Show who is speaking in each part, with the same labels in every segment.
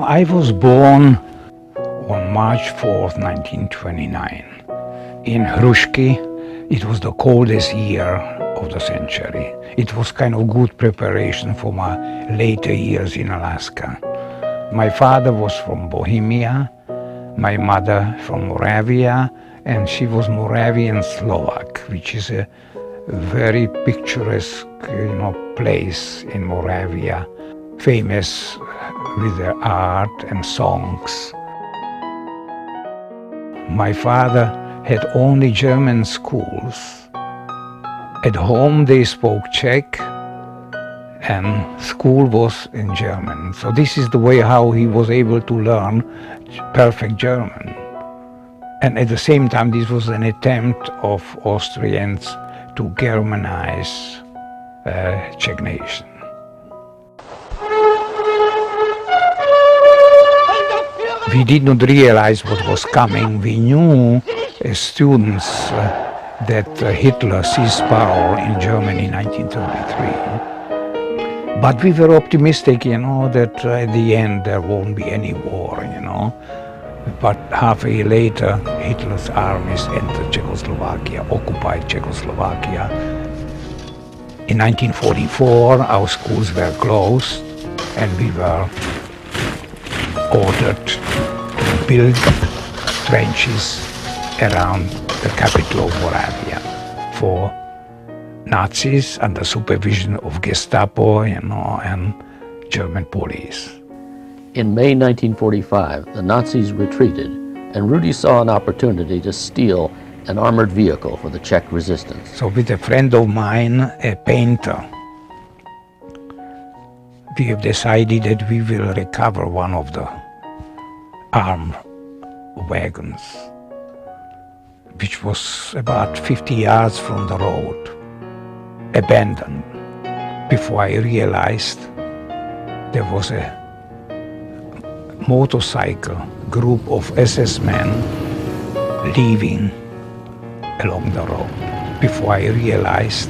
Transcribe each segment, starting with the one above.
Speaker 1: I was born on March 4th, 1929. In Hrušky, it was the coldest year of the century. It was kind of good preparation for my later years in Alaska. My father was from Bohemia, my mother from Moravia, and she was Moravian Slovak, which is a very picturesque, place in Moravia, famous with their art and songs. My father had only German schools. At home they spoke Czech and school was in German. So this is the way how he was able to learn perfect German. And at the same time this was an attempt of Austrians to Germanize Czech nation. We did not realize what was coming. We knew as students that Hitler seized power in Germany in 1933. But we were optimistic, that at the end there won't be any war, But half a year later, Hitler's armies entered Czechoslovakia, occupied Czechoslovakia. In 1944, our schools were closed and we were ordered to build trenches around the capital of Moravia for Nazis under supervision of Gestapo, and German police.
Speaker 2: In May 1945, the Nazis retreated, and Rudy saw an opportunity to steal an armored vehicle for the Czech resistance.
Speaker 1: So with a friend of mine, a painter, we have decided that we will recover one of the armed wagons, which was about 50 yards from the road, abandoned. Before I realized there was a motorcycle group of SS men leaving along the road. Before I realized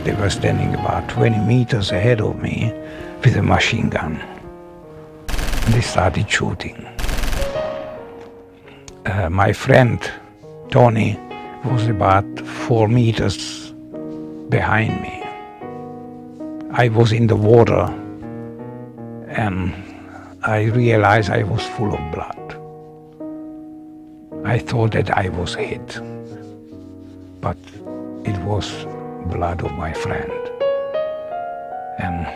Speaker 1: they were standing about 20 meters ahead of me with a machine gun. They started shooting. My friend Tony was about 4 meters behind me. I was in the water and I realized I was full of blood. I thought that I was hit, but it was blood of my friend. And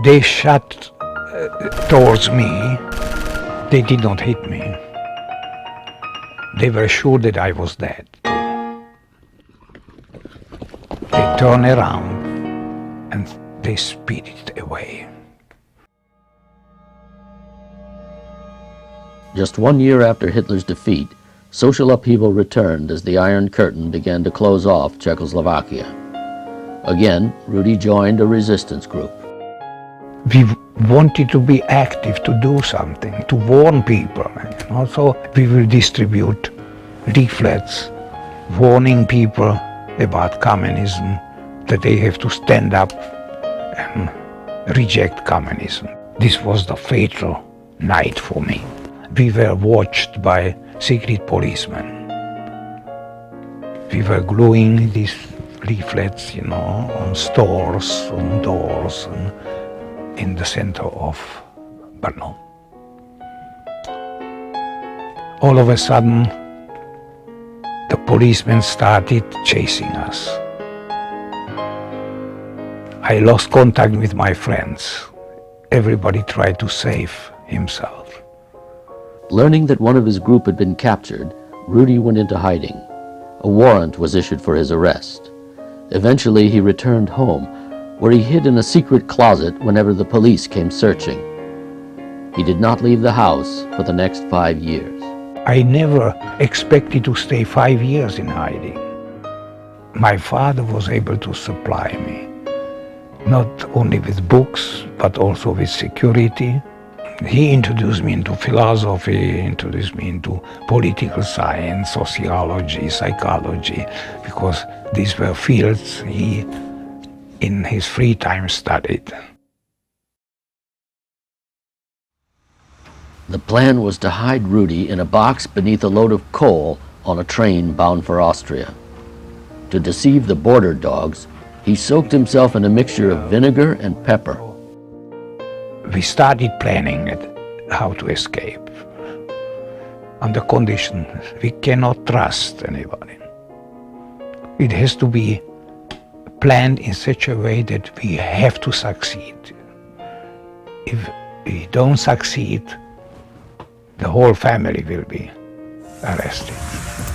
Speaker 1: they shot towards me. They did not hit me. They were sure that I was dead. They turned around and they speeded away.
Speaker 2: Just 1 year after Hitler's defeat, social upheaval returned as the Iron Curtain began to close off Czechoslovakia. Again, Rudy joined a resistance group.
Speaker 1: We wanted to be active, to do something, to warn people. So we will distribute leaflets warning people about communism, that they have to stand up and reject communism. This was the fatal night for me. We were watched by secret policemen. We were gluing these leaflets, on stores, on doors, and in the center of Brno. All of a sudden, the policemen started chasing us. I lost contact with my friends. Everybody tried to save himself.
Speaker 2: Learning that one of his group had been captured, Rudy went into hiding. A warrant was issued for his arrest. Eventually, he returned home, where he hid in a secret closet whenever the police came searching. He did not leave the house for the next 5 years.
Speaker 1: I never expected to stay 5 years in hiding. My father was able to supply me, not only with books, but also with security. He introduced me into philosophy, introduced me into political science, sociology, psychology, because these were fields he, in his free time, studied.
Speaker 2: The plan was to hide Rudy in a box beneath a load of coal on a train bound for Austria. To deceive the border dogs, he soaked himself in a mixture of vinegar and pepper.
Speaker 1: We started planning it, how to escape. On the condition we cannot trust anybody. It has to be planned in such a way that we have to succeed. If we don't succeed, the whole family will be arrested.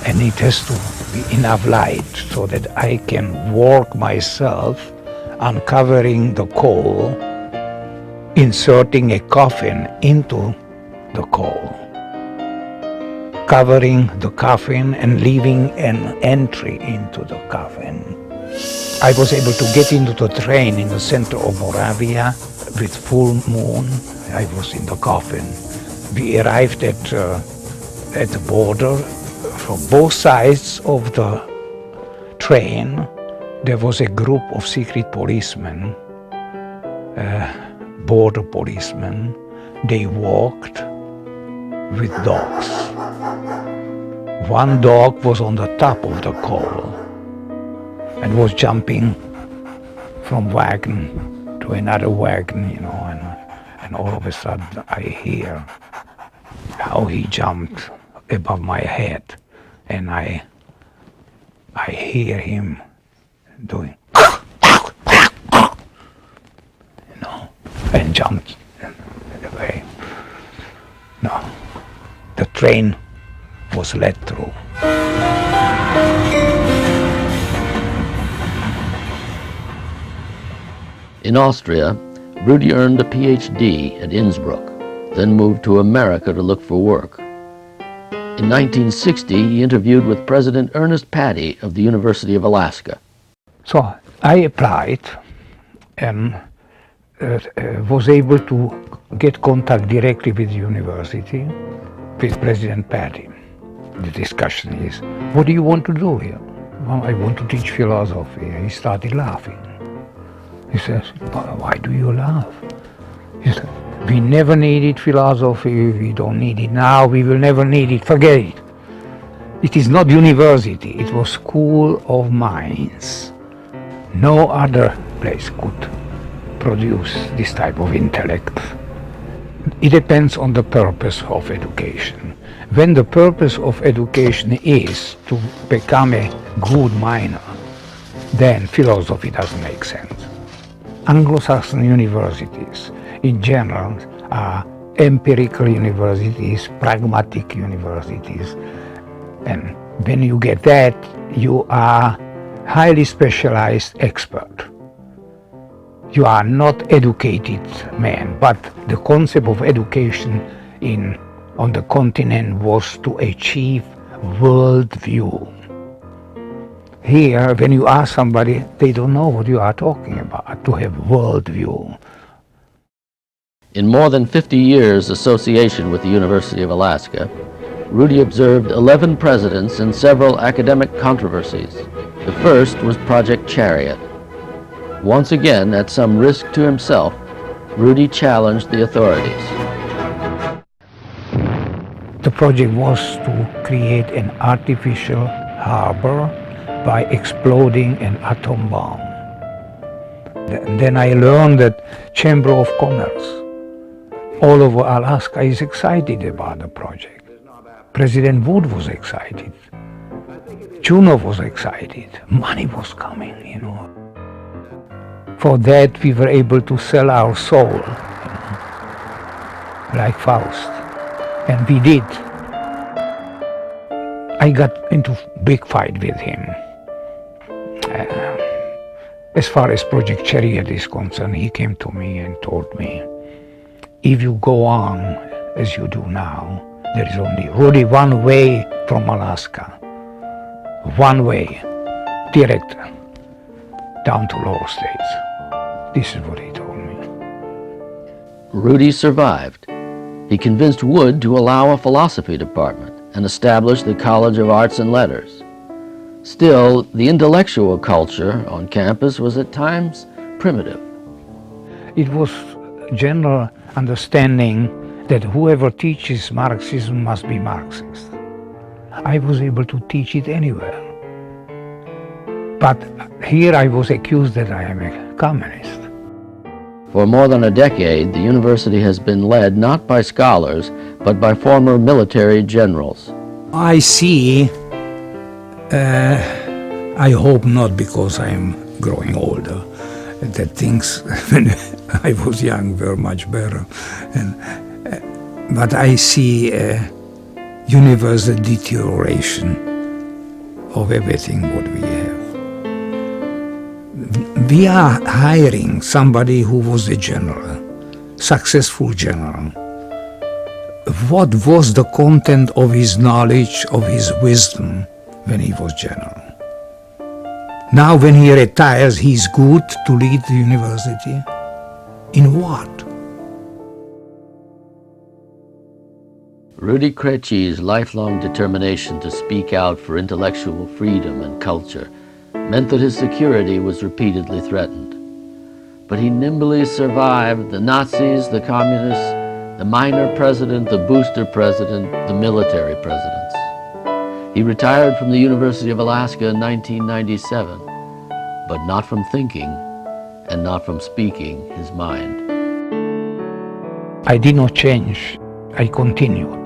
Speaker 1: And it has to be enough light so that I can work myself uncovering the coal, inserting a coffin into the coal, covering the coffin and leaving an entry into the coffin. I was able to get into the train in the center of Moravia with full moon. I was in the coffin. We arrived at the border. From both sides of the train, there was a group of secret policemen, border policemen. They walked with dogs. One dog was on the top of the coal and was jumping from wagon to another wagon, and all of a sudden I hear how he jumped above my head, and I hear him doing, and jumped away. No, the train was let through.
Speaker 2: In Austria, Rudy earned a PhD at Innsbruck, then moved to America to look for work. In 1960, he interviewed with President Ernest Patty of the University of Alaska.
Speaker 1: So I applied and was able to get contact directly with the university, with President Patty. The discussion is, what do you want to do here? Well, I want to teach philosophy. He started laughing. He says, why do you laugh? He said, we never needed philosophy, we don't need it now, we will never need it, forget it. It is not university, it was school of minds. No other place could produce this type of intellect. It depends on the purpose of education. When the purpose of education is to become a good miner, then philosophy doesn't make sense. Anglo-Saxon universities in general are empirical universities, pragmatic universities, and when you get that, you are highly specialized expert. You are not educated man, but the concept of education on the continent was to achieve worldview. Here, when you ask somebody, they don't know what you are talking about, to have worldview.
Speaker 2: In more than 50 years' association with the University of Alaska, Rudy observed 11 presidents and several academic controversies. The first was Project Chariot. Once again, at some risk to himself, Rudy challenged the authorities.
Speaker 1: The project was to create an artificial harbor by exploding an atom bomb. Then I learned that Chamber of Commerce all over Alaska is excited about the project. President Wood was excited. Juneau was excited. Money was coming, For that we were able to sell our soul, like Faust. And we did. I got into big fight with him. As far as Project Chariot is concerned, he came to me and told me, if you go on as you do now, there is only really one way from Alaska. One way, direct, down to lower states. This is what he told me.
Speaker 2: Rudy survived. He convinced Wood to allow a philosophy department and establish the College of Arts and Letters. Still, the intellectual culture on campus was at times primitive.
Speaker 1: It was general understanding that whoever teaches Marxism must be Marxist. I was able to teach it anywhere. But here I was accused that I am a communist.
Speaker 2: For more than a decade, the university has been led not by scholars, but by former military generals.
Speaker 1: I see, I hope not because I am growing older, that things when I was young were much better. But I see a universal deterioration of everything what we have. We are hiring somebody who was a general, successful general. What was the content of his knowledge, of his wisdom when he was general? Now when he retires, he's good to lead the university? In what?
Speaker 2: Rudy Krejci's lifelong determination to speak out for intellectual freedom and culture meant that his security was repeatedly threatened. But he nimbly survived the Nazis, the communists, the minor president, the booster president, the military presidents. He retired from the University of Alaska in 1997, but not from thinking and not from speaking his mind.
Speaker 1: I did not change. I continued.